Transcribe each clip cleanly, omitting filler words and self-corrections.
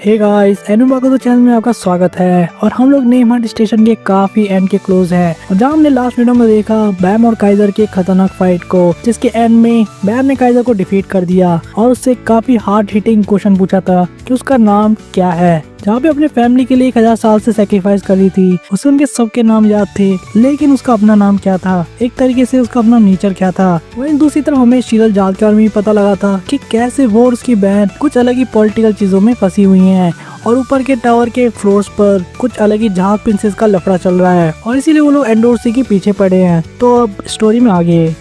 Hey guys, एनुबाको channel में आपका स्वागत है। और हम लोग नेम हंट स्टेशन के काफी एंड के क्लोज हैं। और जहाँ हमने लास्ट वीडियो में देखा बैम और काइजर की खतरनाक फाइट को, जिसके एंड में बैम ने काइजर को डिफीट कर दिया और उससे काफी हार्ड हिटिंग क्वेश्चन पूछा था कि उसका नाम क्या है। जहाँ पे अपने फैमिली के लिए 1000 साल से सेक्रीफाइस कर रही थी, उसे उनके सबके नाम याद थे, लेकिन उसका अपना नाम क्या था, एक तरीके से उसका अपना नेचर क्या था। वहीं दूसरी तरफ हमें शीरल जाद के बारे में भी पता लगा था कि कैसे वो और उसकी बहन कुछ अलग ही पॉलिटिकल चीजों में फंसी हुई हैं और ऊपर के टावर के फ्लोर्स पर कुछ अलग ही जहाज प्रिंसेस का लफड़ा चल रहा है और इसीलिए वो लोग एंडोर के पीछे पड़े हैं। तो अब स्टोरी में आगे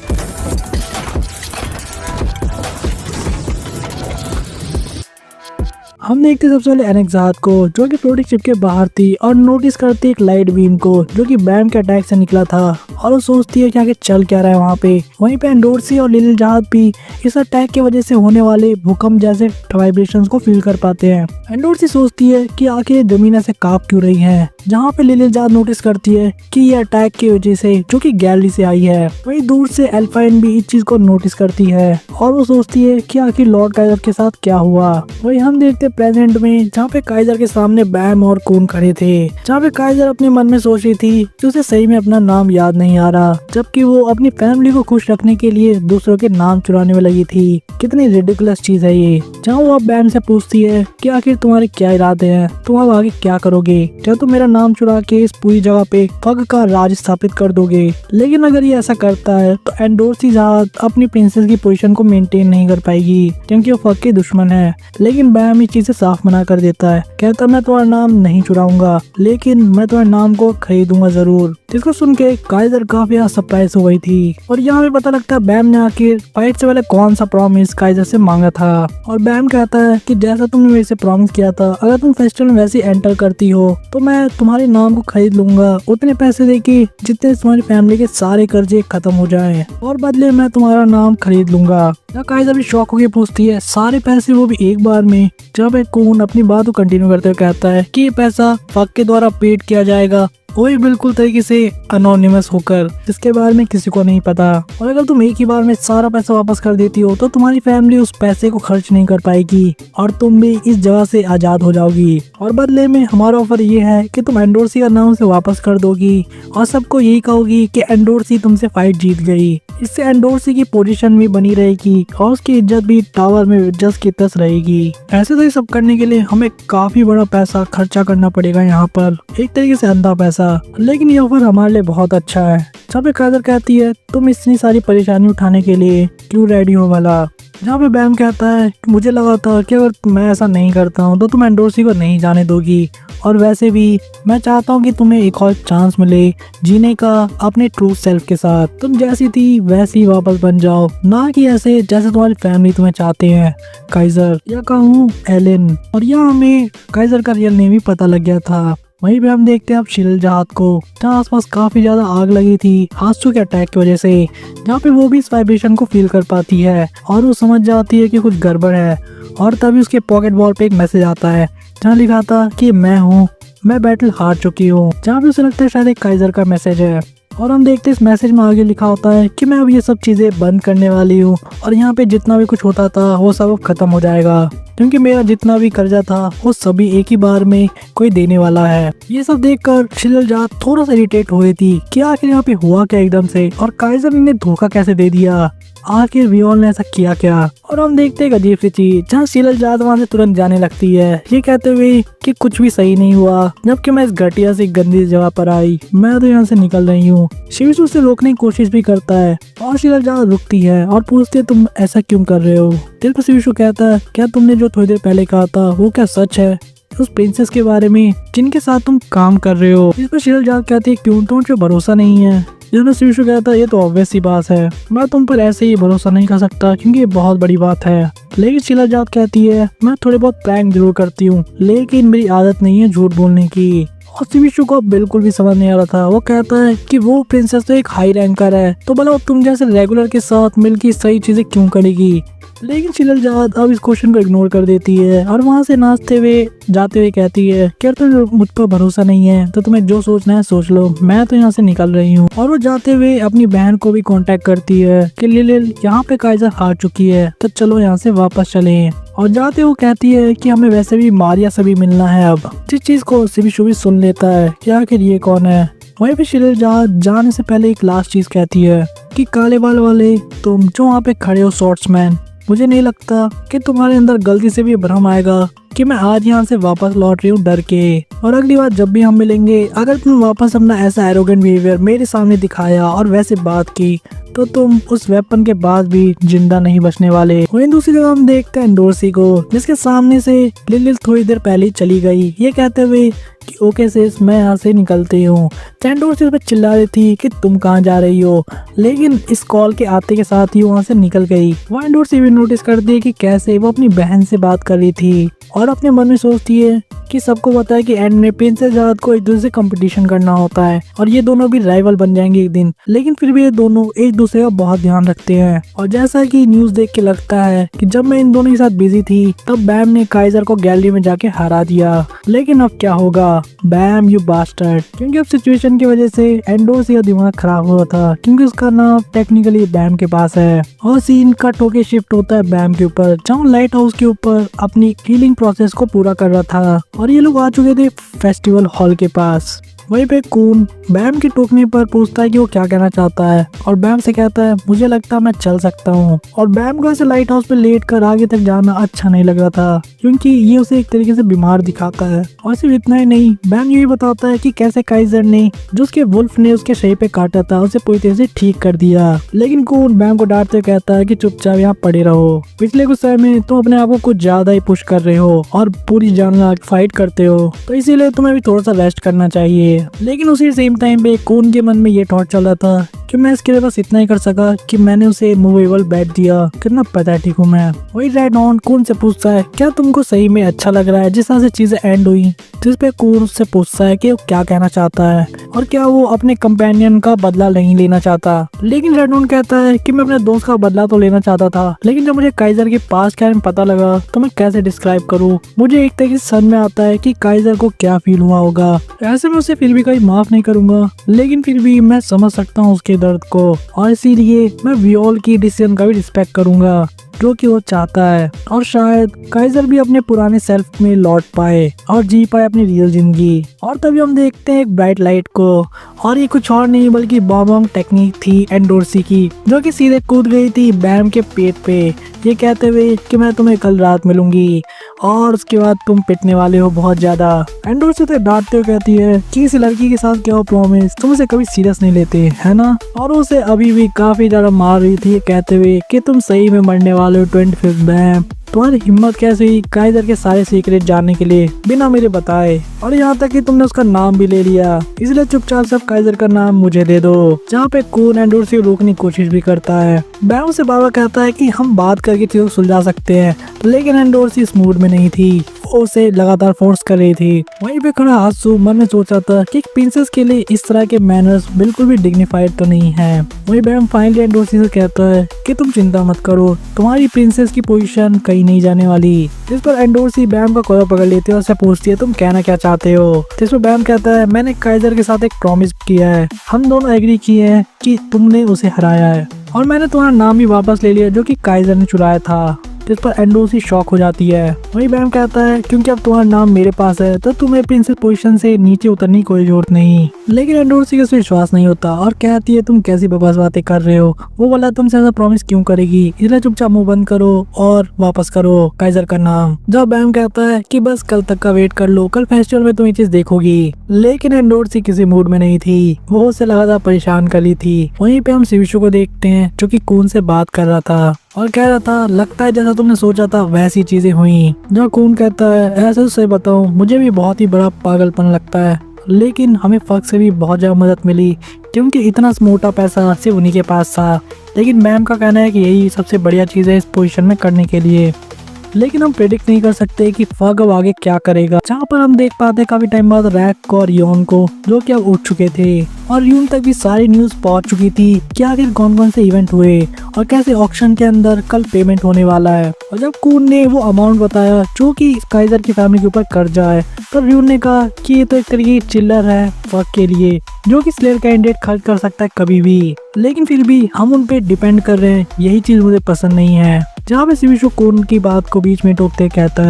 हम देखते सबसे पहले एनेक्जाद को, जो कि फ्लोटिंग शिप के बाहर थी और नोटिस करती एक लाइट बीम को जो कि बैम के अटैक से निकला था और वो सोचती है कि आगे चल क्या रहा है वहाँ पे। वहीं पे एंडोर्सी और लिलिल जहाज भी इस अटैक की वजह से होने वाले भूकंप जैसे वाइब्रेशंस को फील कर पाते हैं। एंडोर्सी सोचती है कि आखिर जमीन ऐसे कांप क्यों रही है, जहाँ पे लिलिल जहाज नोटिस करती है कि ये अटैक की वजह से जो कि गैलरी से आई है। वहीं दूर से एल्फाइन भी इस चीज को नोटिस करती है और वो सोचती है कि आखिर लॉर्ड काइजर के साथ क्या हुआ। वही हम देखते प्रेजेंट में, जहाँ पे काइजर के सामने बैम और कून खड़े थे, जहाँ पे काइजर अपने मन में सोच रही थी कि उसे सही में अपना नाम याद नहीं आ रहा, जबकि वो अपनी फैमिली को खुश रखने के लिए दूसरों के नाम चुराने में लगी थी। कितनी रिडिकुलस चीज है ये। जहाँ वो अब बैम से पूछती है कि आखिर तुम्हारे क्या इरादे हैं, तुम अब आगे क्या करोगे, क्या तुम मेरा नाम चुरा के इस पूरी जगह पे फग का राज स्थापित कर दोगे। लेकिन अगर ये ऐसा करता है तो एंडोर्सी जहाज अपनी प्रिंसेस की पोजीशन को मेंटेन नहीं कर पाएगी, क्योंकि वो फग के दुश्मन है। लेकिन बैम इस चीज से साफ मना कर देता है, कहता मैं तुम्हारा नाम नहीं चुराऊंगा, लेकिन मैं तुम्हारे नाम को खरीदूंगा जरूर। जिसको सुन के काइजर काफी सरप्राइज हो गई थी। और यहाँ पे पता लगता है बैम ने आखिर फाइट से पहले कौन सा प्रॉमिस काइजर से मांगा था। और बैम कहता है कि जैसा तुमने मेरे से प्रॉमिस किया था, अगर तुम फेस्टिवल में वैसे एंटर करती हो तो मैं तुम्हारे नाम को खरीद लूंगा, उतने पैसे देके जितने तुम्हारी फैमिली के सारे कर्जे खत्म हो जाए, और बदले मैं तुम्हारा नाम खरीद लूंगा। काइजर भी शौक होकर पूछती है सारे पैसे, वो भी एक बार में। जब एक कून अपनी बात को कंटिन्यू करते हुए कहता है कि ये पैसा फक के द्वारा पेड किया जाएगा, वही बिल्कुल तरीके से अनोनिमस होकर, जिसके बारे में किसी को नहीं पता। और अगर तुम एक ही बार में सारा पैसा वापस कर देती हो तो तुम्हारी फैमिली उस पैसे को खर्च नहीं कर पाएगी और तुम भी इस जगह से आजाद हो जाओगी। और बदले में हमारा ऑफर ये है कि तुम एंडोर्सी का नाम से वापस कर दोगी और सबको यही कहोगी कि एंडोर्सी तुमसे फाइट जीत गई। इससे एंडोर्सी की पोजीशन भी बनी रहेगी और उसकी इज्जत भी टावर में जस की तस रहेगी। ऐसे तो ये सब करने के लिए हमें काफी बड़ा पैसा खर्चा करना पड़ेगा यहाँ पर, एक तरीके से अंधा पैसा, लेकिन ये ऑफर हमारे लिए बहुत अच्छा है। जहाँ पे काइजर कहती है तुम इतनी सारी परेशानी उठाने के लिए क्यों रेडी हो भला। जहाँ पे बैम कहता है कि मुझे लगा था कि अगर मैं ऐसा नहीं करता हूँ तो तुम एंडोर्सी को नहीं जाने दोगी, और वैसे भी मैं चाहता हूँ कि तुम्हें एक और चांस मिले जीने का अपने ट्रू सेल्फ के साथ। तुम जैसी थी वैसी ही वापस बन जाओ, ना कि ऐसे जैसे तुम्हारी फैमिली तुम्हें चाहते हैं काइजर, या कहूँ एलेन। और यहाँ हमें काइजर का रियल नेम भी पता लग गया था। वहीं पे हम देखते हैं अब शीरल जहाज को, जहाँ आसपास काफी ज्यादा आग लगी थी हादसों के अटैक की वजह से, जहाँ पे वो भी इस वाइब्रेशन को फील कर पाती है और वो समझ जाती है कि कुछ गड़बड़ है। और तभी उसके पॉकेट बॉल पे एक मैसेज आता है जहाँ लिखा था कि मैं बैटल हार चुकी हूँ, जहाँ पे उसे लगता है शायद एक काइजर का मैसेज है। और हम देखते हैं इस मैसेज में आगे लिखा होता है कि मैं अब ये सब चीजें बंद करने वाली हूँ और यहाँ पे जितना भी कुछ होता था वो सब खत्म हो जाएगा, क्योंकि मेरा जितना भी कर्जा था वो सभी एक ही बार में कोई देने वाला है। ये सब देखकर शीरल जाद थोड़ा सा इरिटेट हो रही थी कि आखिर यहाँ पे हुआ क्या एकदम से, और काइजर ने धोखा कैसे दे दिया, आखिर वियोल ने ऐसा किया क्या। और हम देखते हैं एक अजीब सी चीज, जहाँ शीरल जाद वहाँ से तुरंत जाने लगती है, ये कहते हुए कि कुछ भी सही नहीं हुआ, जबकि मैं इस घटिया सी गंदी जगह पर आई, मैं तो यहाँ से निकल रही हूँ। शिविशु उसे रोकने की कोशिश भी करता है और शीरल जाद रुकती है और पूछती है तुम ऐसा क्यों कर रहे हो। दिल पर शिविशु कहता है क्या तुमने जो थोड़ी देर पहले कहा था वो क्या सच है, उस प्रिंसेस के बारे में जिनके साथ तुम काम कर रहे हो। इस पर शीरल जाद कहती है क्यों, तुम पे भरोसा नहीं है। जिसमें शिविशु कहता है ये तो ऑब्वियस सी बात है, मैं तुम पर ऐसे ही भरोसा नहीं कर सकता क्योंकि ये बहुत बड़ी बात है। लेकिन शीरल जाद कहती है मैं थोड़े बहुत प्रैंक जरूर करती हूँ, लेकिन मेरी आदत नहीं है झूठ बोलने की। और शिविशु को बिल्कुल भी समझ नहीं आ रहा था। वो कहता है कि वो प्रिंसेस तो एक हाई रैंकर है, तो भला तुम जैसे रेगुलर के साथ मिलकर सही चीजें क्यों करेगी। लेकिन शीललजात अब इस क्वेश्चन को इग्नोर कर देती है और वहाँ से नाचते हुए जाते हुए कहती है कि अगर तुम्हें मुझ पर भरोसा नहीं है तो तुम्हें जो सोचना है सोच लो, मैं तो यहाँ से निकल रही हूँ। और वो जाते हुए अपनी बहन को भी कांटेक्ट करती है कि लिलिल यहाँ पे काइजर हार चुकी है तो चलो यहाँ से वापस चलें। और जाते वो कहती है कि हमें वैसे भी मारिया से भी मिलना है। अब जिस चीज को सिबी सुन लेता है कि आखिर ये कौन है। वहीं पे शीललजात जाने से पहले एक लास्ट चीज कहती है कि काले बाल वाले तुम जो वहाँ पे खड़े हो स्वॉर्ड्समैन, मुझे नहीं लगता कि तुम्हारे अंदर गलती से भी भ्रम आएगा कि मैं आज यहाँ से वापस लौट रही हूँ डर के। और अगली बार जब भी हम मिलेंगे अगर तुम वापस अपना ऐसा एरोगेंट बिहेवियर मेरे सामने दिखाया और वैसे बात की तो तुम उस वेपन के बाद भी जिंदा नहीं बचने वाले। वहीं दूसरी तरफ हम देखते हैं एंडोर्सी को जिसके सामने से लिलिल थोड़ी देर पहले चली गई, ये कहते हुए कि ओके सिस मैं यहाँ से निकलती हूँ। एंडोर्सी उस पर चिल्ला रही थी कि तुम कहाँ जा रही हो, लेकिन इस कॉल के आते के साथ ही वहाँ से निकल गई। वह एंडोर्सी भी नोटिस करती है कि कैसे वो अपनी बहन से बात कर रही थी और अपने मन में सोचती है कि सबको पता है कि एंड में प्रिंसेस जाद को एक दूसरे से कंपटीशन करना होता है और ये दोनों भी राइवल बन जाएंगे एक दिन, लेकिन फिर भी ये दोनों एक दूसरे का बहुत ध्यान रखते हैं। और जैसा कि न्यूज देख के लगता है कि जब मैं इन दोनों के साथ बिजी थी तब बैम ने काइजर को गैलरी में जाके हरा दिया, लेकिन अब क्या होगा बैम यू बास्टर्ड, क्योंकि अब सिचुएशन की वजह से एंडोर्सी का दिमाग खराब हुआ था क्योंकि उसका नाम टेक्निकली बैम के पास है। और सीन कट होके शिफ्ट होता है बैम के ऊपर जहाँ लाइट हाउस के ऊपर अपनी हीलिंग प्रोसेस को पूरा कर रहा था और ये लोग आ चुके थे फेस्टिवल हॉल के पास। वहीं पे कून बैम के टोकने पर पूछता है कि वो क्या कहना चाहता है और बैम से कहता है मुझे लगता है मैं चल सकता हूँ। और बैम को ऐसे लाइट हाउस पे लेट कर आगे तक जाना अच्छा नहीं लग रहा था क्योंकि ये उसे एक तरीके से बीमार दिखाता है। और सिर्फ इतना ही नहीं, बैम ये भी बताता है कि कैसे काइजर ने जो उसके वुल्फ ने उसके शरीर पे काटा था उसे पूरी तरह से ठीक कर दिया। लेकिन कून बैम को डांटते हुए कहता है कि चुपचाप यहाँ पड़े रहो, पिछले कुछ समय में तुम अपने आप को कुछ ज्यादा ही पुश कर रहे हो और पूरी जान लगा फाइट करते हो, तो इसीलिए तुम्हें भी थोड़ा सा रेस्ट करना चाहिए। लेकिन उसी सेम टाइम पे कून के मन में ये थॉट चल रहा था कि मैं इसके लिए बस इतना ही कर सका कि मैंने उसे मूवेबल बेड दिया, कितना पैथेटिक हूँ मैं। वही रेड ऑन कून से पूछता है क्या तुमको सही में अच्छा लग रहा है जिस तरह से चीजें एंड हुई, जिस पे कून उससे पूछता है कि वो क्या कहना चाहता है और क्या वो अपने कंपेनियन का बदला नहीं लेना चाहता। लेकिन रेडॉन कहता है कि मैं अपने दोस्त का बदला तो लेना चाहता था, लेकिन जब मुझे काइजर के पास के बारे में पता लगा तो मैं कैसे डिस्क्राइब करूँ। मुझे एक तरीके से समझ में आता है कि काइजर को क्या फील हुआ होगा, ऐसे में उसे फिर भी कहीं माफ नहीं करूंगा, लेकिन फिर भी मैं समझ सकता हूँ उसके दर्द को और इसीलिए मैं वियोल की डिसीजन का भी रिस्पेक्ट करूंगा जो कि वो चाहता है। और शायद काइजर भी अपने पुराने सेल्फ में लौट पाए और जी पाए अपनी रियल जिंदगी। और तभी हम देखते हैं एक ब्राइट लाइट को और ये कुछ और नहीं बल्कि बॉम्ब टेक्निक थी एंडोर्सी की जो कि सीधे कूद गई थी बैम के पेट पे, ये कहते हुए कि मैं तुम्हें कल रात मिलूंगी और उसके बाद तुम पिटने वाले हो बहुत ज्यादा। एंडोर्सी तो डांटते हुए कहती है कि इस लड़की के साथ क्या हो प्रॉमिस, तुम उसे कभी सीरियस नहीं लेते है ना। और उसे अभी भी काफी ज्यादा मार रही थी कहते हुए कि तुम सही में मरने वाले हो 25th बैम, तुम्हारी हिम्मत कैसे हुई काइजर के सारे सीक्रेट जानने के लिए बिना मेरे बताए, और यहाँ तक कि तुमने उसका नाम भी ले लिया, इसलिए चुपचाप सब काइजर का नाम मुझे दे दो। जहाँ पे कून एंडोर्सी को रोकने की कोशिश भी करता है। बैम से बाबा कहता है कि हम बात करके चीजों को सुलझा सकते हैं, लेकिन एंडोर्सी इस मूड में नहीं थी, वो उसे लगातार फोर्स कर रही थी। वहीं पे खड़ा हासू मन में सोचा था कि एक प्रिंसेस के लिए इस तरह के मैनर्स बिल्कुल भी डिग्निफाइड तो नहीं है। वहीं बैम फाइनली एंडोर्सी से कहता है कि तुम चिंता मत करो, तुम्हारी प्रिंसेस की पोजीशन कहीं नहीं जाने वाली। जिस पर एंडोर्सी बैम का कॉलर पकड़ लेती है और उससे पूछती है तुम कहना क्या चाहते हो। जिस पर बैम कहता है मैंने काइजर के साथ एक प्रॉमिस किया है, हम दोनों एग्री किए हैं कि तुमने उसे हराया है और मैंने तुम्हारा नाम भी वापस ले लिया जो कि काइजर ने चुराया था। जिस पर एंडोर्सी शॉक हो जाती है। वही बैम कहता है क्योंकि अब तुम्हारा नाम मेरे पास है तो तुम्हें प्रिंसेस पोजीशन से नीचे उतरने की कोई जरूरत नहीं। लेकिन एंडोर्सी का विश्वास नहीं होता और कहती है तुम कैसी बकवास बातें कर रहे हो, वो वाला तुमसे ऐसा प्रॉमिस क्यों करेगी, इसलिए चुपचाप मुंह बंद करो और वापस करो काइजर का नाम। जब बैम कहता है कि बस कल तक का वेट कर लो, कल फेस्टिवल में तुम ये चीज देखोगी। लेकिन एंडोर्सी किसी मूड में नहीं थी, वो उसे लगातार परेशान कर रही थी। वहीं पे हम शिविशु को देखते हैं जो कि कून से बात कर रहा था और कह रहा था लगता है जैसा तुमने सोचा था वैसी चीजें हुई। जो कून कहता है ऐसे से बताऊं मुझे भी बहुत ही बड़ा पागलपन लगता है, लेकिन हमें फर्क से भी बहुत ज्यादा मदद मिली क्योंकि इतना मोटा पैसा सिर्फ उन्हीं के पास था। लेकिन मैम का कहना है कि यही सबसे बढ़िया चीज है इस पोजीशन में करने के लिए। लेकिन हम प्रेडिक्ट नहीं कर सकते कि फग अब आगे क्या करेगा। जहाँ पर हम देख पाते काफी टाइम बाद रैक को और योन को जो कि अब उठ चुके थे और र्यून तक भी सारी न्यूज पहुंच चुकी थी कि आखिर कौन कौन से इवेंट हुए और कैसे ऑक्शन के अंदर कल पेमेंट होने वाला है। और जब कून ने वो अमाउंट बताया जो कि काइजर की फैमिली के ऊपर कर्जा है, तो र्यून ने कहा कि ये तो एक तरीके की चिल्लर है फक के लिए, जो कि स्लेयर कैंडिडेट खर्च कर सकता है कभी भी, लेकिन फिर भी हम उन पे डिपेंड कर रहे हैं, यही चीज मुझे पसंद नहीं है। जहाँ पे सिविशो कून की बात को बीच में टोकते कहता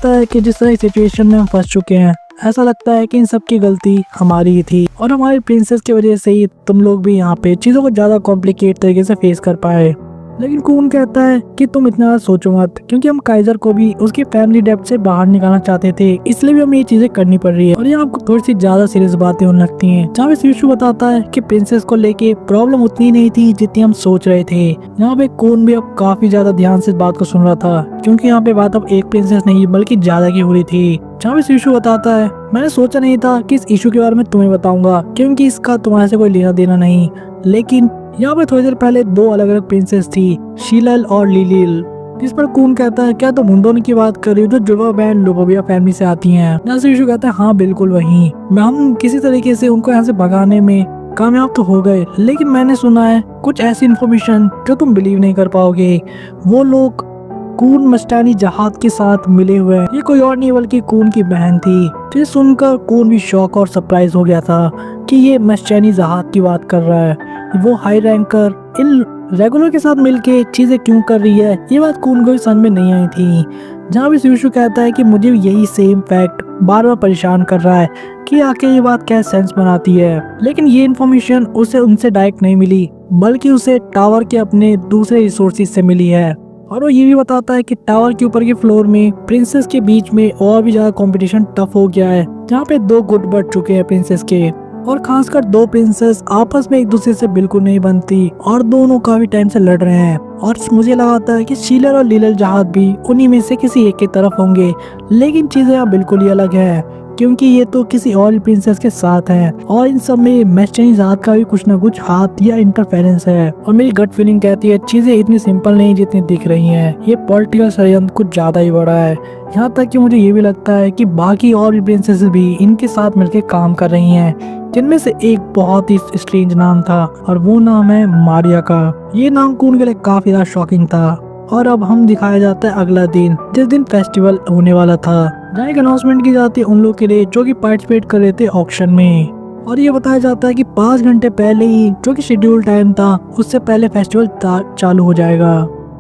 है कि जिस तरह सिचुएशन में हम फंस चुके हैं, ऐसा लगता है कि इन सब की गलती हमारी ही थी और हमारी प्रिंसेस की वजह से ही तुम लोग भी यहाँ पे चीजों को ज्यादा कॉम्प्लिकेट तरीके से फेस कर पाए। लेकिन कून कहता है कि तुम इतना सोचो मत, क्योंकि हम काइजर को भी उसकी फैमिली डेब्ट से बाहर निकालना चाहते थे, इसलिए भी हमें ये चीजें करनी पड़ रही है। और ये आपको थोड़ी सी ज्यादा सीरियस बातें होने लगती हैं। जहाँ पे शिशु बताता है कि प्रिंसेस को लेके प्रॉब्लम उतनी नहीं थी जितनी हम सोच रहे थे। यहाँ पे कून भी अब काफी ज्यादा ध्यान से इस बात को सुन रहा था, क्योंकि यहाँ पे बात अब एक प्रिंसेस नहीं बल्कि ज्यादा की हो रही थी। जहाँ पे शिशु बताता है, मैंने सोचा नहीं था कि इस इशू के बारे में तुम्हें बताऊंगा, क्योंकि इसका तुम्हारे से कोई लेना देना नहीं, लेकिन यहाँ पे थोड़ी देर पहले दो अलग अलग प्रिंसेस थी, शीलल और लिलिल। जिस पर कून कहता है, क्या तुम उन दोनों की बात कर रही हो जो जुड़वा बैंड लोबोबिया फैमिली से आती हैं? जहाँ से शिशु कहता है, हाँ बिल्कुल वही। हम किसी तरीके से उनको यहाँ से भगाने में कामयाब तो हो गए, लेकिन मैंने सुना है कुछ ऐसी इन्फॉर्मेशन जो तुम बिलीव नहीं कर पाओगे। वो लोग कून मस्तानी जहाद के साथ मिले हुए हैं। ये कोई और नहीं बल्कि कून की बहन थी। तो ये सुनकर कून भी शॉक और सरप्राइज हो गया था कि ये मस्तानी जहाद की बात कर रहा है। वो हाई रैंकर इन रेगुलर के साथ मिलके चीजें क्यों कर रही है, ये बात कून को समझ में नहीं आई थी। जहाँ भी शिशु कहता है कि मुझे यही सेम फैक्ट बार बार परेशान कर रहा है कि आखिर ये बात क्या सेंस बनाती है, लेकिन ये इन्फॉर्मेशन उसे उनसे डायरेक्ट नहीं मिली, बल्कि उसे टावर के अपने दूसरे रिसोर्सेज से मिली है। और वो ये भी बताता है कि टावर के ऊपर के फ्लोर में प्रिंसेस के बीच में और भी ज्यादा कंपटीशन टफ हो गया है, जहाँ पे दो गुट बढ़ चुके हैं प्रिंसेस के, और खासकर दो प्रिंसेस आपस में एक दूसरे से बिल्कुल नहीं बनती और दोनों काफी टाइम से लड़ रहे हैं। और मुझे लगाता है कि शीलर और लीलल जहाद भी उन्हीं में से किसी एक की तरफ होंगे, लेकिन चीजें यहाँ बिल्कुल ही अलग है, क्योंकि ये तो किसी और प्रिंसेस के साथ हैं और इन सब में मैस्टनी जहाद का भी कुछ ना कुछ हाथ या इंटरफेरेंस है। और मेरी गट फीलिंग कहती है चीजें इतनी सिंपल नहीं जितनी दिख रही हैं। ये पॉलिटिकल षड्यंत्र कुछ ज्यादा ही बड़ा है। यहाँ तक कि मुझे ये भी लगता है कि बाकी और भी प्रिंसेस भी इनके साथ मिलकर काम कर रही हैं, जिनमें से एक बहुत ही स्ट्रेंज नाम था और वो नाम है मारिया का। ये नाम कून के लिए काफी ज्यादा शॉकिंग था। और अब हम दिखाया जाता है अगला दिन, जिस दिन फेस्टिवल होने वाला था, जहाँ एक अनाउंसमेंट की जाती है उन लोग के लिए जो कि पार्टिसिपेट कर रहे थे ऑक्शन में। और ये बताया जाता है कि 5 घंटे पहले ही, जो कि शेड्यूल टाइम था, उससे पहले फेस्टिवल चालू हो जाएगा।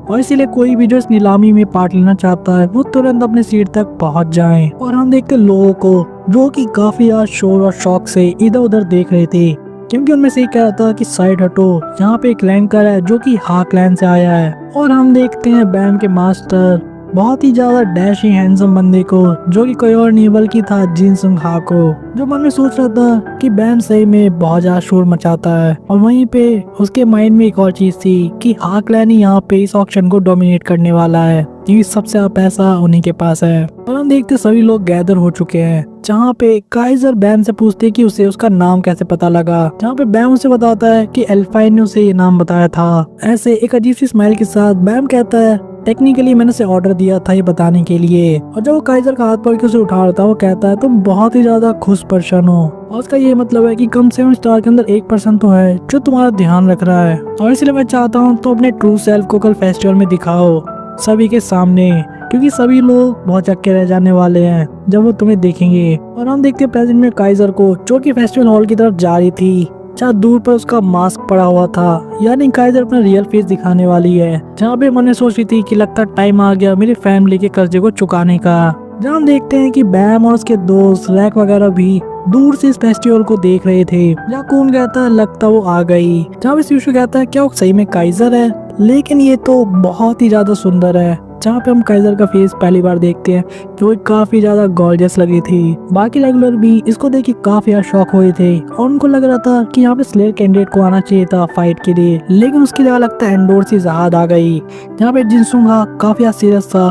और इसीलिए कोई भी जो इस नीलामी में पार्ट लेना चाहता है वो तुरंत अपने सीट तक पहुंच जाए। और हम देखते हैं लोगों को जो कि काफी यार शोर और शौक से इधर उधर देख रहे थे, क्योंकि उनमें से कह रहा था कि साइड हटो, यहाँ पे एक रैंकर है जो कि हाक लैंड से आया है। और हम देखते हैं बैंड के मास्टर बहुत ही ज्यादा डैशी हैंडसम बंदे को, जो कि कोई और नहीं बल्कि था जिन सुंग हा को, जो मन में सोच रहा था कि बैंड सही में बहुत ज्यादा शोर मचाता है। और वहीं पे उसके माइंड में एक और चीज थी कि हाक लैंड ही यहाँ पे इस ऑक्शन को डोमिनेट करने वाला है, क्योंकि सबसे ज्यादा पैसा उन्हीं के पास है। और हम देखते सभी लोग गैदर हो चुके हैं, जहाँ पे काइजर बैम से पूछते कि उसे उसका नाम कैसे पता लगा, जहाँ पे बैम उसे बताता है कि एल्फाइन ने उसे ये नाम बताया था। ऐसे एक अजीब सी स्माइल के साथ बैम कहता है, टेक्निकली मैंने उसे ऑर्डर दिया था ये बताने के लिए। और जब वो काइजर का हाथ पकड़ के उसे उठा रहा था, वो कहता है तुम बहुत ही ज्यादा खुश पर्सन हो, और उसका ये मतलब है कि कम से कम स्टार के अंदर एक पर्सन तो है जो तुम्हारा ध्यान रख रहा है, और इसलिए मैं चाहता हूँ तो अपने ट्रू सेल्फ को कल फेस्टिवल में दिखाओ सभी के सामने, क्योंकि सभी लोग बहुत चक्के रह जाने वाले हैं जब वो तुम्हें देखेंगे। और हम देखते हैं प्रेजेंट में काइजर को, जो कि फेस्टिवल हॉल की तरफ जा रही थी, जहाँ दूर पर उसका मास्क पड़ा हुआ था, यानी काइजर अपना रियल फेस दिखाने वाली है। जहाँ पे मैंने सोची थी कि लगता टाइम आ गया मेरी फैमिली के कर्जे को चुकाने का। जहाँ हम देखते हैं कि बैम और उसके दोस्त रैक वगैरह भी दूर से इस फेस्टिवल को देख रहे थे। जहाँ कून कहता है लगता वो आ गई, जहाँ पे शिशु कहता है क्या वो सही में काइजर है, लेकिन ये तो बहुत ही ज्यादा सुंदर है। जहाँ पे हम काइजर का फेस पहली बार देखते हैं, जो काफी ज्यादा गॉर्जियस लगी थी। बाकी रेगुलर भी इसको देख के काफी ज्यादा शॉक हुए थे और उनको लग रहा था कि यहाँ पे स्लेयर कैंडिडेट को आना चाहिए था फाइट के लिए, लेकिन उसकी जगह लगता है एंडोर से जहाद आ गई। जहाँ पे जिनसुंगा काफी ज्यादा सीरियस था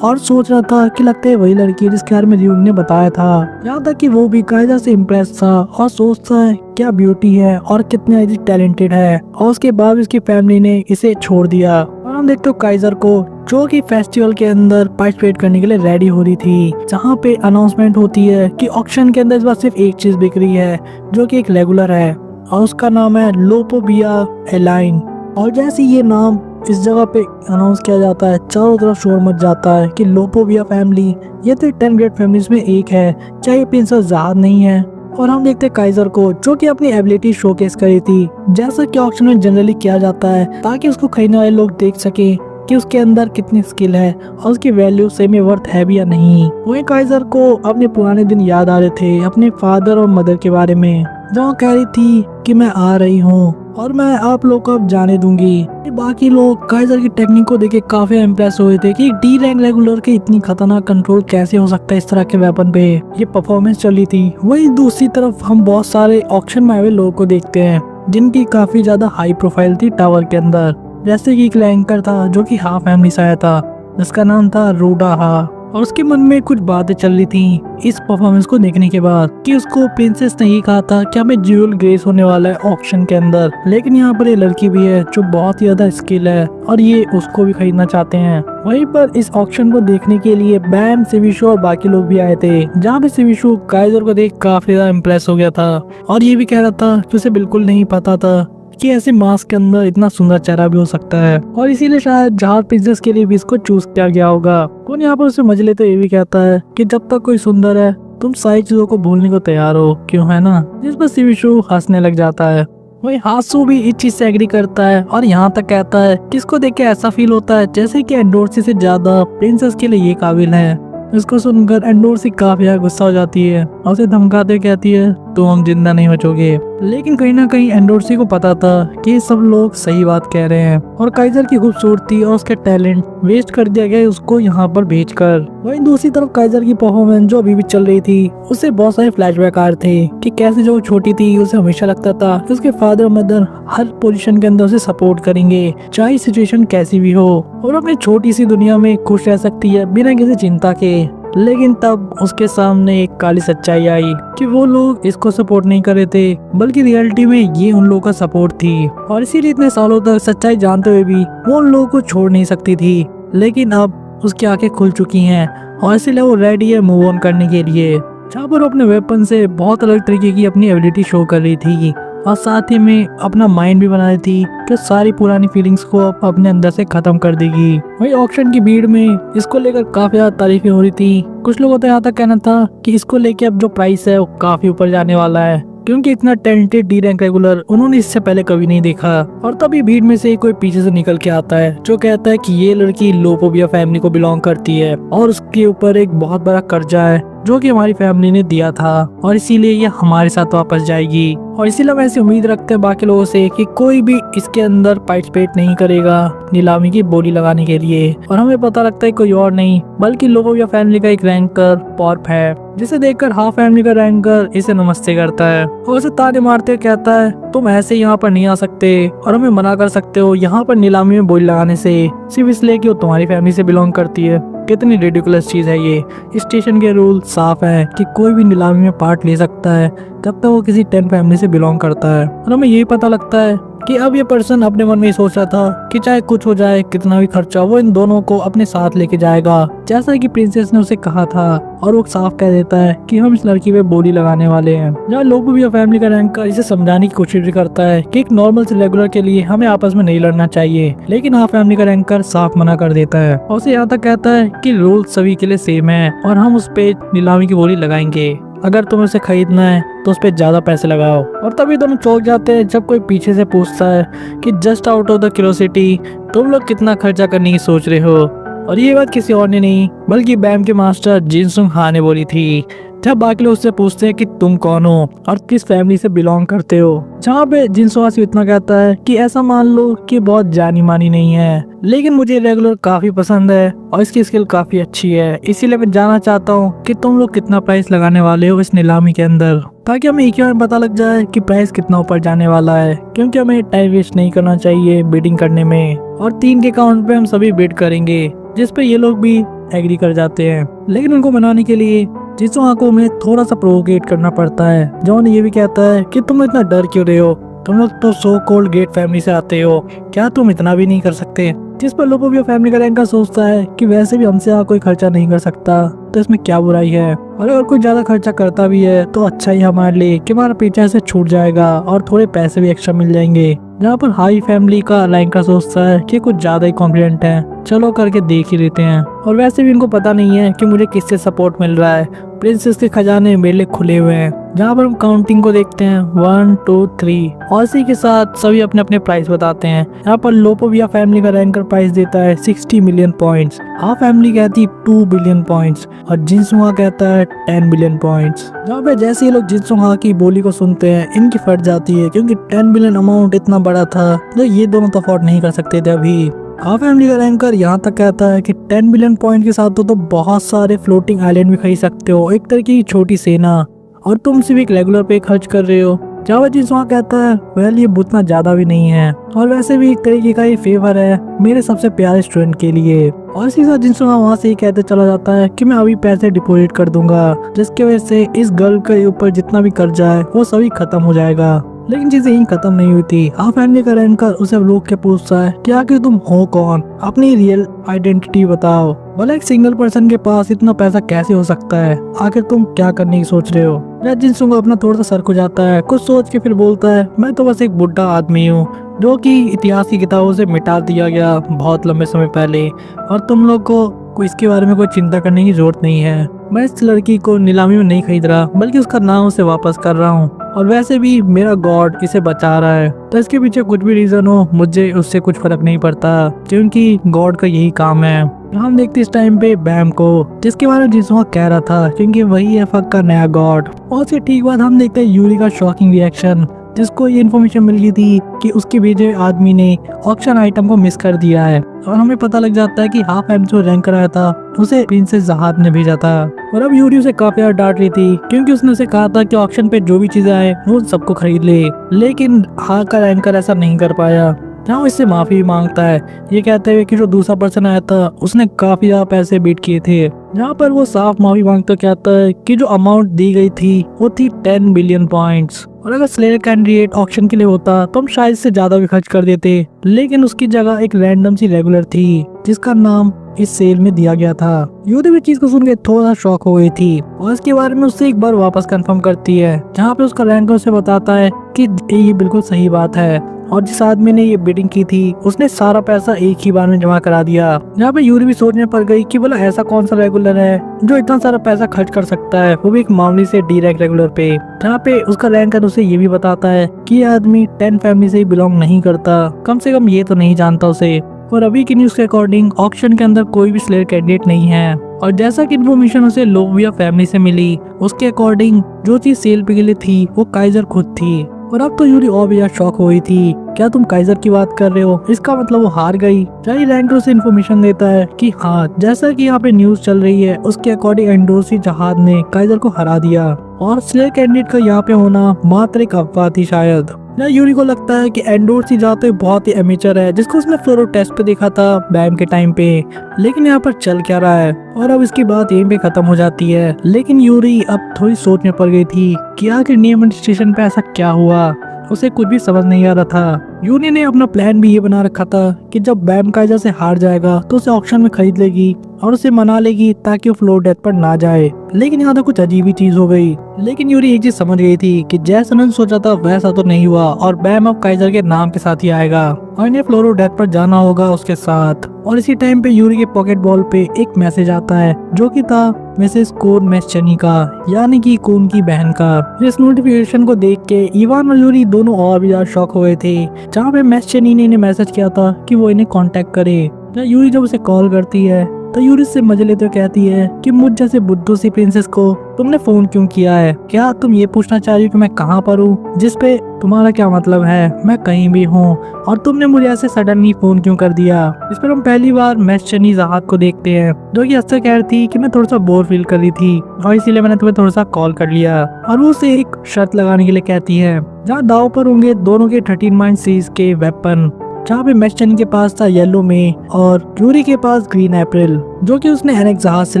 और सोच रहा था कि लगता है वही लड़की जिसके बारे में र्यून ने बताया था। यहाँ तक कि वो भी काइजर से इम्प्रेस था और सोचता है क्या ब्यूटी है और कितने टैलेंटेड है, और उसके बाद उसकी फैमिली ने इसे छोड़ दिया। और हम देखते हो काइजर को जो कि फेस्टिवल के अंदर पार्टिसिपेट करने के लिए रेडी हो रही थी, जहाँ पे अनाउंसमेंट होती है कि ऑक्शन के अंदर इस बार सिर्फ एक चीज बिक रही है जो कि एक रेगुलर है और उसका नाम है लोपोबिया एलाइन। और जैसे ये नाम इस जगह पे अनाउंस किया जाता है, चारों तरफ शोर मच जाता है कि लोपोबिया फैमिली ये तो 10 ग्रेट फैमिलीज में एक है, चाहे प्रिंसेस ज़ाद नहीं है। और हम देखते हैं काइजर को जो कि अपनी एबिलिटी शोकेस करी थी, जैसा कि ऑक्शन में जनरली किया जाता है ताकि उसको खरीदने वाले लोग देख सके कि उसके अंदर कितनी स्किल है और उसकी वैल्यू सही में वर्थ है भी या नहीं। वही काइजर को अपने पुराने दिन याद आ रहे थे अपने फादर और मदर के बारे में, जहाँ कह रही थी कि मैं आ रही हूँ और मैं आप लोग को अब जाने दूंगी। बाकी लोग काइजर की टेक्निक को देख के काफी इम्प्रेस हुए थे कि डी रैंक रेगुलर के इतनी खतरनाक कंट्रोल कैसे हो सकता है इस तरह के वेपन पे। ये परफॉर्मेंस चली थी। वहीं दूसरी तरफ हम बहुत सारे ऑक्शन में आए हुए लोगों को देखते हैं जिनकी काफी ज्यादा हाई प्रोफाइल थी टावर के अंदर, जैसे कि एक रैंकर था जो कि हाफ फैमिली से आया था जिसका नाम था रूडाहा, और उसके मन में कुछ बातें चल रही थी इस परफॉर्मेंस को देखने के बाद कि उसको प्रिंसेस ने ही कहा था कि हमें ज्यूल ग्रेस होने वाला है ऑक्शन के अंदर, लेकिन यहाँ पर ये लड़की भी है जो बहुत ही ज्यादा स्किल है और ये उसको भी खरीदना चाहते हैं। वहीं पर इस ऑक्शन को देखने के लिए बैम, सिविशु और बाकी लोग भी आए थे, जहाँ पे सिविशु काइजर को देख काफी ज्यादा इम्प्रेस हो गया था और ये भी कह रहा था कि उसे बिल्कुल नहीं पता था कि ऐसे मास्क के अंदर इतना सुंदर चेहरा भी हो सकता है, और इसीलिए शायद जहाज प्रिंसेस के लिए भी इसको चूज किया गया होगा। कौन यहाँ पर उसे मजले तो ये भी कहता है कि जब तक कोई सुंदर है तुम सारी चीजों को भूलने को तैयार हो, क्यों है ना, जिस पर सिविशु हंसने लग जाता है। वही हासू भी इस चीज से एग्री करता है और यहाँ तक कहता है कि इसको देख के ऐसा फील होता है जैसे कि एंडोर्सी से ज्यादा प्रिंसेस के लिए ये काबिल है। इसको सुनकर एंडोर्सी काफी ज्यादा गुस्सा हो जाती है और उसे धमकाते कहती है तुम हम जिंदा नहीं बचोगे। लेकिन कहीं ना कहीं एंडोर्सी को पता था कि सब लोग सही बात कह रहे हैं और काइजर की खूबसूरती और उसके टैलेंट वेस्ट कर दिया गया उसको यहाँ पर भेजकर। वहीं दूसरी तरफ काइजर की परफॉर्मेंस जो अभी भी चल रही थी उससे बहुत सारे फ्लैशबैक आ रहे थे कि कैसे जो छोटी थी उसे हमेशा लगता था कि उसके फादर और मदर हर पोजीशन के अंदर उसे सपोर्ट करेंगे चाहे सिचुएशन कैसी भी हो और अपनी छोटी सी दुनिया में खुश रह सकती है बिना किसी चिंता के। लेकिन तब उसके सामने एक काली सच्चाई आई कि वो लोग इसको सपोर्ट नहीं कर रहे थे बल्कि रियलिटी में ये उन लोगों का सपोर्ट थी, और इसीलिए इतने सालों तक सच्चाई जानते हुए भी वो उन लोगों को छोड़ नहीं सकती थी। लेकिन अब उसकी आंखें खुल चुकी हैं और इसीलिए वो रेडी है मूव ऑन करने के लिए, जहाँ पर अपने वेपन से बहुत अलग तरीके की अपनी एबिलिटी शो कर रही थी और साथ ही में अपना माइंड भी बना रही थी कि सारी पुरानी फीलिंग्स को अपने अंदर से खत्म कर देगी। वही ऑक्शन की भीड़ में इसको लेकर काफी ज्यादा तारीफें हो रही थी। कुछ लोगों का यहाँ तक कहना था कि इसको लेके अब जो प्राइस है वो काफी ऊपर जाने वाला है, क्योंकि इतना टैलेंटेड डी रैंक रेगुलर उन्होंने इससे पहले कभी नहीं देखा। और तभी भीड़ में से कोई पीछे से निकल के आता है जो कहता है कि ये लड़की लोपोबिया फैमिली को बिलोंग करती है और उसके ऊपर एक बहुत बड़ा कर्जा है जो कि हमारी फैमिली ने दिया था और इसीलिए ये हमारे साथ वापस जाएगी। और इसीलिए हम ऐसी उम्मीद रखते हैं बाकी लोगों से कि कोई भी इसके अंदर पार्टिसिपेट नहीं करेगा नीलामी की बोली लगाने के लिए। और हमें पता लगता है कोई और नहीं बल्कि लोपोबिया फैमिली का एक रैंकर पॉर्प है, जिसे देखकर हाफ फैमिली का रैंकर इसे नमस्ते करता है और उसे ताने मारते कहता है तुम ऐसे यहाँ पर नहीं आ सकते और हमें मना कर सकते हो यहाँ पर नीलामी में बोली लगाने से, सिर्फ इसलिए कि वो तुम्हारी फैमिली से बिलोंग करती है। कितनी रिडिकुलस चीज है ये। स्टेशन के रूल साफ है कि कोई भी नीलामी में पार्ट ले सकता है जब तक वो किसी 10 फैमिली से बिलोंग करता है। और हमें यही पता लगता है कि अब ये पर्सन अपने मन में ही सोच रहा था कि चाहे कुछ हो जाए कितना भी खर्चा वो इन दोनों को अपने साथ लेके जाएगा, जैसा कि प्रिंसेस ने उसे कहा था। और वो साफ कह देता है कि हम इस लड़की पे बोली लगाने वाले हैं। जहाँ लोपोबिया फैमिली का रैंकर इसे समझाने की कोशिश भी करता है कि एक नॉर्मल से रेगुलर के लिए हमें आपस में नहीं लड़ना चाहिए, लेकिन हाफ फैमिली का रैंकर साफ मना कर देता है और उसे यहाँ तक कहता है कि रूल सभी के लिए सेम है और हम उस पे नीलामी की बोली लगाएंगे। अगर तुम्हें उसे खरीदना है तो उस पे ज्यादा पैसे लगाओ। और तभी दोनों चौंक जाते हैं जब कोई पीछे से पूछता है कि just out of the curiosity तुम लोग कितना खर्चा करने की सोच रहे हो। और ये बात किसी और ने नहीं बल्कि बैम के मास्टर जिनसुंग हा ने बोली थी, जब बाकी लोग उससे पूछते हैं कि तुम कौन हो और किस फैमिली से बिलोंग करते हो। जहाँ पे जिनसुंग हा सिर्फ इतना कहता है कि ऐसा मान लो कि बहुत जानी मानी नहीं है, लेकिन मुझे रेगुलर काफी पसंद है और इसकी स्किल काफी अच्छी है, इसीलिए मैं जानना चाहता हूँ कि तुम लोग कितना प्राइस लगाने वाले हो इस नीलामी के अंदर, ताकि हमें एक ही बार पता लग जाए कि प्राइस कितना ऊपर जाने वाला है, क्योंकि हमें टाइम वेस्ट नहीं करना चाहिए बिडिंग करने में। और 3 के काउंट पे हम सभी बिड करेंगे, जिस पे ये लोग भी एग्री कर जाते हैं। लेकिन उनको मनाने के लिए जिसुंग को उन्हें थोड़ा सा प्रोवोकेट करना पड़ता है, जो उन्हें ये भी कहता है कि तुम इतना डर क्यों रहे हो, तुम लोग तो सो कॉल्ड ग्रेट फैमिली से आते हो, क्या तुम इतना भी नहीं कर सकते। जिस पर लोपोविया फैमिली का रैंकर सोचता है कि वैसे भी हमसे यहाँ कोई खर्चा नहीं कर सकता, तो इसमें क्या बुराई है। और अगर कोई ज्यादा खर्चा करता भी है तो अच्छा ही हमारे लिए कि हमारा पीछे से छूट जाएगा और थोड़े पैसे भी एक्स्ट्रा मिल जाएंगे। जहाँ पर हाई फैमिली का रैंकर सोचता है कि कुछ ज्यादा ही कॉन्फिडेंट है, चलो करके देख ही लेते हैं। और वैसे भी इनको पता नहीं है कि मुझे किससे सपोर्ट मिल रहा है। प्रिंसेस के खजाने मेरे लिए खुले हुए हैं। जहाँ पर हम काउंटिंग को देखते हैं 1 2 3 और इसी के साथ सभी अपने अपने प्राइस बताते हैं। यहाँ पर लोपोविया फैमिली का रैंकर प्राइस देता है 60 मिलियन पॉइंट्स, हा फैमिली कहती 2 बिलियन पॉइंट्स और जिनसुंगा कहता है 10 बिलियन पॉइंट्स। जहाँ पे जैसे ये लोग जिनसुंगा की बोली को सुनते हैं इनकी फट जाती है, क्योंकि 10 बिलियन अमाउंट इतना बड़ा था जो ये दोनों तो अफोर्ड नहीं कर सकते थे अभी। हा फैमिली का रैंकर यहाँ तक कहता है कि 10 बिलियन पॉइंट के साथ तो बहुत सारे फ्लोटिंग आइलैंड भी खरीद सकते हो, एक तरह की छोटी सेना, और तुम सिर्फ एक रेगुलर पे खर्च कर रहे हो। जावा जिनसुंगा कहता है वेल ये उतना ज्यादा भी नहीं है और वैसे भी एक तरीके का ये फेवर है मेरे सबसे प्यारे स्टूडेंट के लिए। और इसी साथ जिनसुंगा वहाँ से ही कहते चला जाता है कि मैं अभी पैसे डिपॉजिट कर दूंगा, जिसकी वजह से इस गर्ल के ऊपर जितना भी कर्जा है वो सभी खत्म हो जाएगा। लेकिन चीजें यहीं खत्म नहीं हुई थी। हा फैमिली का रैंकर उसे रोक के पूछता है कि आखिर तुम हो कौन, अपनी रियल आइडेंटिटी बताओ। भला एक सिंगल पर्सन के पास इतना पैसा कैसे हो सकता है, आखिर तुम क्या करने की सोच रहे हो। जिनसुंगा अपना थोड़ा सा सर खुजाता है, कुछ सोच के फिर बोलता है मैं तो बस एक बुढ़ा आदमी हूँ जो कि इतिहास की किताबों से मिटा दिया गया बहुत लंबे समय पहले, और तुम लोग को इसके बारे में कोई चिंता करने की जरूरत नहीं है। मैं इस लड़की को नीलामी में नहीं खरीद रहा बल्कि उसका नाम उसे वापस कर रहा हूँ, और वैसे भी मेरा गॉड इसे बचा रहा है, तो इसके पीछे कुछ भी रीजन हो मुझे उससे कुछ फर्क नहीं पड़ता, क्योंकि गॉड का यही काम है। हम देखते इस टाइम पे बैम को, जिसके बारे में जिनसुंगा कह रहा था, क्योंकि वही है फक का नया गॉड। और उसके ठीक बाद हम देखते हैं यूरी का शॉकिंग रिएक्शन, जिसको ये इन्फॉर्मेशन मिल गई थी कि उसके भेजे आदमी ने ऑक्शन आइटम को मिस कर दिया है, और हमें पता लग जाता है कि हाफ एम जो रैंकर आया था उसे प्रिंसेस जहाद ने भेजा था। और अब यूरी उसे काफी ज्यादा डांट रही थी, क्योंकि उसने उसे कहा था कि ऑक्शन पे जो भी चीजें आए वो सबको खरीद ले, लेकिन हा का रैंकर ऐसा नहीं कर पाया। जहाँ वो इससे माफी भी मांगता है, ये कहते हुए कि जो दूसरा पर्सन आया था उसने काफी ज्यादा पैसे बीट किए थे। जहाँ पर वो साफ माफी मांगता कहता है कि जो अमाउंट दी गई थी वो थी 10 बिलियन पॉइंट्स, और अगर स्लेयर कैंडिडेट ऑक्शन के लिए होता तो हम शायद से ज्यादा भी खर्च कर देते, लेकिन उसकी जगह एक रैंडम सी रेगुलर थी जिसका नाम इस सेल में दिया गया था। यूदी भी चीज को सुन के थोड़ा शॉक हो गई थी, और इसके बारे में उससे एक बार वापस कंफर्म करती है, जहाँ पे उसका रैंकर उसे बताता है कि ये बिल्कुल सही बात है, और जिस आदमी ने ये बिडिंग की थी उसने सारा पैसा एक ही बार में जमा करा दिया। जहाँ पे यूरी भी सोचने पड़ गई कि बोला ऐसा कौन सा रेगुलर है जो इतना सारा पैसा खर्च कर सकता है, वो भी एक मामूली से डायरेक्ट रेगुलर पे। जहाँ पे उसका रैंकर उसे ये भी बताता है कि ये आदमी 10 फैमिली से बिलोंग नहीं करता, कम से कम ये तो नहीं जानता उसे। और अभी की न्यूज के अकॉर्डिंग ऑक्शन के अंदर कोई भी स्लेयर कैंडिडेट नहीं है, और जैसा कि इन्फॉर्मेशन उसे लोविया फैमिली से मिली उसके अकॉर्डिंग जो चीज सेल पे के लिए थी वो काइजर खुद थी। और अब तो यूरी और भी ज्यादा शॉक हो गई थी, क्या तुम काइजर की बात कर रहे हो, इसका मतलब वो हार गई। जारी रैंकर उसे इन्फॉर्मेशन देता है कि हाँ, जैसा कि यहाँ पे न्यूज चल रही है उसके अकॉर्डिंग एंडोर्सी जहाज ने काइजर को हरा दिया, और स्लेयर कैंडिडेट का यहाँ पे होना मात्र एक अफवाह थी शायद। यूरी को लगता है कि एंडोर्सी जाते बहुत ही एमेचर है, जिसको उसने फ्लोरो टेस्ट पे देखा था बैम के टाइम पे, लेकिन यहाँ पर चल क्या रहा है। और अब इसकी बात यहीं पे खत्म हो जाती है, लेकिन यूरी अब थोड़ी सोच में पड़ गई थी कि आखिर नियमन स्टेशन पे ऐसा क्या हुआ, उसे कुछ भी समझ नहीं आ रहा था। यूनी ने अपना प्लान भी ये बना रखा था कि जब बैम काइजर से हार जाएगा तो उसे ऑक्शन में खरीद लेगी और उसे मना लेगी ताकि वो फ्लोर डेथ पर ना जाए। लेकिन यहाँ तो कुछ अजीब ही चीज हो गई। लेकिन यूरी एक चीज समझ गई थी कि जैसा उन्होंने सोचा था वैसा तो नहीं हुआ, और बैम अब काइजर के नाम के साथ ही आएगा और इन्हें फ्लोरो डेथ पर जाना होगा उसके साथ। और इसी टाइम पे यूरी के पॉकेट बॉल पे एक मैसेज आता है जो कि था मिसेस कोन मैस्चनी का, यानी कि कोन की बहन का। इस नोटिफिकेशन को देख के इवान और यूरी दोनों और भी ज्यादा शॉक हुए थे, जहाँ पे मैस्चनी ने इन्हें मैसेज किया था कि वो इन्हें कांटेक्ट करे। यूरी जब उसे कॉल करती है तो यूरी से मजे लेते हुए कहती है कि मुझ जैसे बुद्धू सी प्रिंसेस को तुमने फोन क्यों किया है, क्या तुम ये पूछना चाह रही हो कि मैं कहाँ पर हूँ, जिस पे तुम्हारा क्या मतलब है, मैं कहीं भी हूँ, और तुमने मुझे ऐसे सडनली फोन क्यों कर दिया। इस पर हम पहली बार मैस्चनी जहाज को देखते हैं, जो कि अक्सर कह रही थी कि मैं थोड़ा सा बोर फील कर रही थी और इसीलिए मैंने तुम्हें थोड़ा सा कॉल कर लिया, और वो उसे एक शर्त लगाने के लिए कहती है जहाँ दाव पर होंगे दोनों के 13 माइंड सीरीज के वेपन। जहाँ पे मैचनी के पास था येलो मे और यूरी के पास ग्रीन अप्रैल, जो कि उसने एनेक जहाज से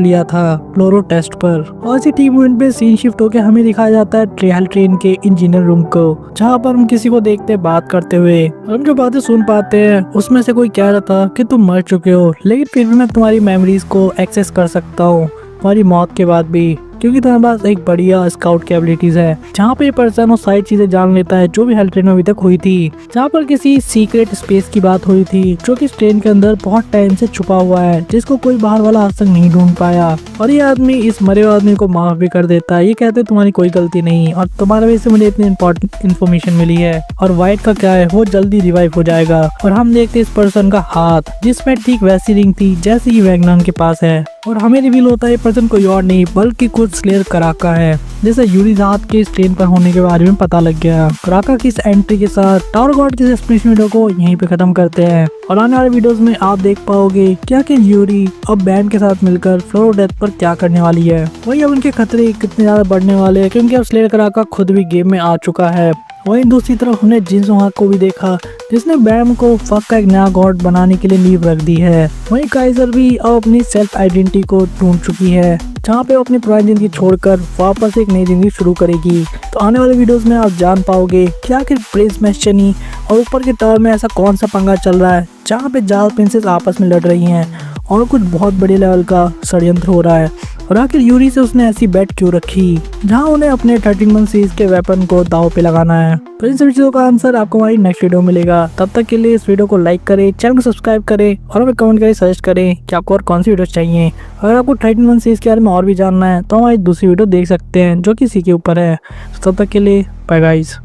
लिया था फ्लोरो टेस्ट पर। और इसी टीम इवेंट पे सीन शिफ्ट होकर हमें दिखाया जाता है ट्रायल ट्रेन के इंजीनियर रूम को, जहाँ पर हम किसी को देखते बात करते हुए। हम जो बातें सुन पाते हैं उसमें से कोई कह रहा था कि तुम मर चुके हो, लेकिन फिर भी मैं तुम्हारी मेमोरीज को एक्सेस कर सकता हूँ तुम्हारी मौत के बाद भी, क्योंकि तुम्हारे पास एक बढ़िया स्काउट की एबिलिटीज है। जहाँ पे ये पर्सन वो सारी चीजें जान लेता है जो भी हेल ट्रेन में अभी तक हुई थी। जहाँ पर किसी सीक्रेट स्पेस की बात हुई थी जो कि ट्रेन के अंदर बहुत टाइम से छुपा हुआ है, जिसको कोई बाहर वाला आज तक नहीं ढूंढ पाया। और ये आदमी इस मरे हुए आदमी को माफ भी कर देता है। ये कहते हैं तुम्हारी कोई गलती नहीं और तुम्हारे वजह से मुझे इतनी इंपॉर्टेंट इन्फॉर्मेशन मिली है। और व्हाइट का क्या है, वो जल्दी रिवाइव हो जाएगा। और हम देखते इस पर्सन का हाथ जिसमें ठीक वैसी रिंग थी जैसी की वैगनान के पास है। और हमें रिवील होता है ये पर्सन कोई और नहीं बल्कि खुद स्लेयर कराका है, जैसे यूरी जहाज के इस ट्रेन पर होने के बारे में पता लग गया। कराका की इस एंट्री के साथ टावर गॉड की एक्सप्लेनेशन वीडियो को यहीं पे खत्म करते हैं। और आने वाले वीडियोस में आप देख पाओगे क्या कि यूरी अब बैम के साथ मिलकर फ्लोरो डेथ पर क्या करने वाली है। वही अब उनके खतरे कितने ज्यादा बढ़ने वाले हैं, क्योंकि अब स्लेयर कराका खुद भी गेम में आ चुका है। वहीं दूसरी तरफ हमने जिनसुहा को भी देखा, जिसने बैम को फक का एक नया गॉड बनाने के लिए नींव रख दी है। वहीं काइजर भी अब अपनी सेल्फ आइडेंटिटी को ढूंढ चुकी है, जहाँ पे वो अपनी पुरानी जिंदगी छोड़कर वापस एक नई जिंदगी शुरू करेगी। तो आने वाले वीडियोस में आप जान पाओगे कि आखिर प्रिंस मैचनी और ऊपर के टावर में ऐसा कौन सा पंगा चल रहा है, जहाँ पे जाल प्रिंसेस आपस में लड़ रही हैं और कुछ बहुत बड़े लेवल का षड्यंत्र हो रहा है। और आखिर यूरी से उसने ऐसी बेट क्यों रखी, जहां उन्हें अपने 13 सीरीज के वेपन को दाव पे लगाना है। तो इन सभी चीजों का आंसर आपको हमारी नेक्स्ट वीडियो में मिलेगा। तब तक के लिए इस वीडियो को लाइक करें, चैनल को सब्सक्राइब करें और हमें कमेंट करके सजेस्ट करें कि आपको और कौन सी वीडियो चाहिए। अगर आपको 13 सीरीज के बारे में और भी जानना है तो हमारी दूसरी वीडियो देख सकते हैं जो कि इसी के ऊपर है। तो तब तक के लिए बाय गाइस।